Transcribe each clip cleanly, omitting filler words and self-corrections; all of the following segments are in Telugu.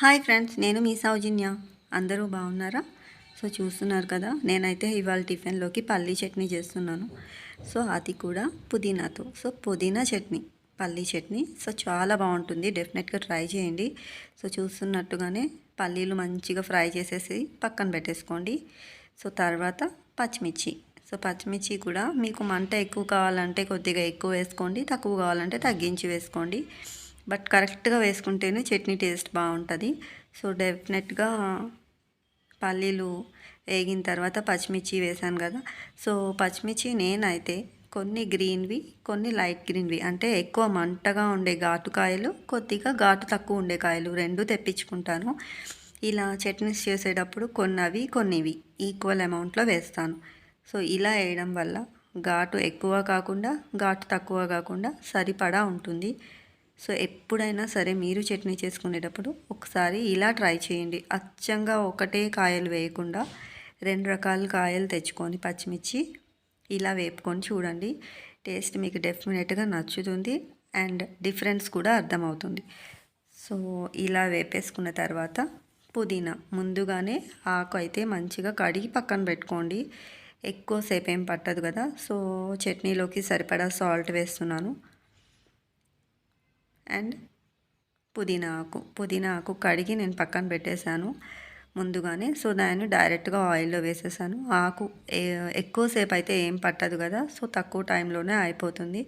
హాయ్ ఫ్రెండ్స్, నేను మీ సౌజన్య. అందరూ బాగున్నారా? సో చూస్తున్నారు కదా, నేనైతే ఇవాళ టిఫిన్లోకి పల్లీ చట్నీ చేస్తున్నాను. సో అది కూడా పుదీనాతో. సో పుదీనా చట్నీ, పల్లీ చట్నీ. సో చాలా బాగుంటుంది, డెఫినెట్గా ట్రై చేయండి. సో చూస్తున్నట్టుగానే పల్లీలు మంచిగా ఫ్రై చేసేసి పక్కన పెట్టేసుకోండి. సో తర్వాత పచ్చిమిర్చి. సో పచ్చిమిర్చి కూడా మీకు మంట ఎక్కువ కావాలంటే కొద్దిగా ఎక్కువ వేసుకోండి, తక్కువ కావాలంటే తగ్గించి వేసుకోండి. బట్ కరెక్ట్గా వేసుకుంటేనే చట్నీ టేస్ట్ బాగుంటుంది. సో డెఫినెట్గా పల్లీలు వేగిన తర్వాత పచ్చిమిర్చి వేసాను కదా. సో పచ్చిమిర్చి నేనైతే కొన్ని గ్రీన్వి, కొన్ని లైట్ గ్రీన్వి, అంటే ఎక్కువ మంటగా ఉండే ఘాటు కాయలు, కొద్దిగా ఘాటు తక్కువ ఉండే కాయలు రెండు తెప్పించుకుంటాను. ఇలా చట్నీస్ చేసేటప్పుడు కొన్నవి కొన్నివి ఈక్వల్ అమౌంట్లో వేస్తాను. సో ఇలా వేయడం వల్ల ఘాటు ఎక్కువ కాకుండా ఘాటు తక్కువ కాకుండా సరిపడా ఉంటుంది. సో ఎప్పుడైనా సరే మీరు చట్నీ చేసుకునేటప్పుడు ఒకసారి ఇలా ట్రై చేయండి. అచ్చంగా ఒకటే కాయలు వేయకుండా రెండు రకాల కాయలు తెచ్చుకొని పచ్చిమిర్చి ఇలా వేపుకొని చూడండి. టేస్ట్ మీకు డెఫినెట్గా నచ్చుతుంది అండ్ డిఫరెన్స్ కూడా అర్థమవుతుంది. సో ఇలా వేపేసుకున్న తర్వాత పుదీనా ముందుగానే ఆకు అయితే మంచిగా కడిగి పక్కన పెట్టుకోండి. ఎక్కువసేపు ఏం పట్టదు కదా. సో చట్నీలోకి సరిపడా సాల్ట్ వేస్తున్నాను అండ్ పుదీనా ఆకు కడిగి నేను పక్కన పెట్టేశాను ముందుగానే. సో దాన్ని డైరెక్ట్గా ఆయిల్లో వేసేసాను. ఆకు ఎక్కువసేపు అయితే ఏం పట్టదు కదా. సో తక్కువ టైంలోనే అయిపోతుంది.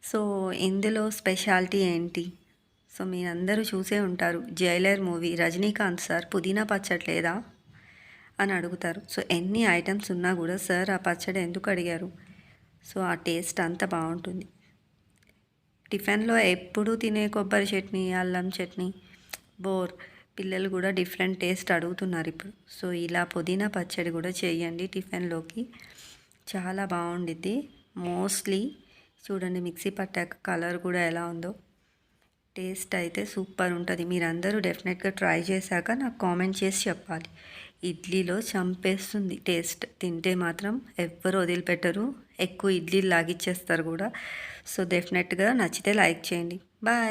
సో ఇందులో స్పెషాలిటీ ఏంటి? సో మీరందరూ చూసే ఉంటారు, జైలర్ మూవీ రజనీకాంత్ సార్ పుదీనా పచ్చడి లేదా అని అడుగుతారు. సో ఎన్ని ఐటమ్స్ ఉన్నా కూడా సార్ ఆ పచ్చడి ఎందుకు అడిగారు? సో ఆ టేస్ట్ అంత బాగుంటుంది. టిఫిన్లో ఎప్పుడు తినే కొబ్బరి చట్నీ, అల్లం చట్నీ బోర్. పిల్లలు కూడా డిఫరెంట్ టేస్ట్ అడుగుతున్నారు ఇప్పుడు. సో ఇలా పుదీనా పచ్చడి కూడా చేయండి టిఫిన్లోకి, చాలా బాగుండిద్ది. మోస్ట్లీ చూడండి మిక్సీ పట్టాక కలర్ కూడా ఎలా ఉందో. టేస్ట్ అయితే సూపర్ ఉంటుంది. మీరందరూ డెఫినెట్గా ట్రై చేశాక నాకు కామెంట్ చేసి చెప్పాలి. ఇడ్లీలో చంపేస్తుంది టేస్ట్. తింటే మాత్రం ఎవ్వరు వదిలిపెట్టరు, ఎక్కువ ఇడ్లీలు లాగిచ్చేస్తారు కూడా. సో డెఫినెట్గా నచ్చితే లైక్ చేయండి. బాయ్.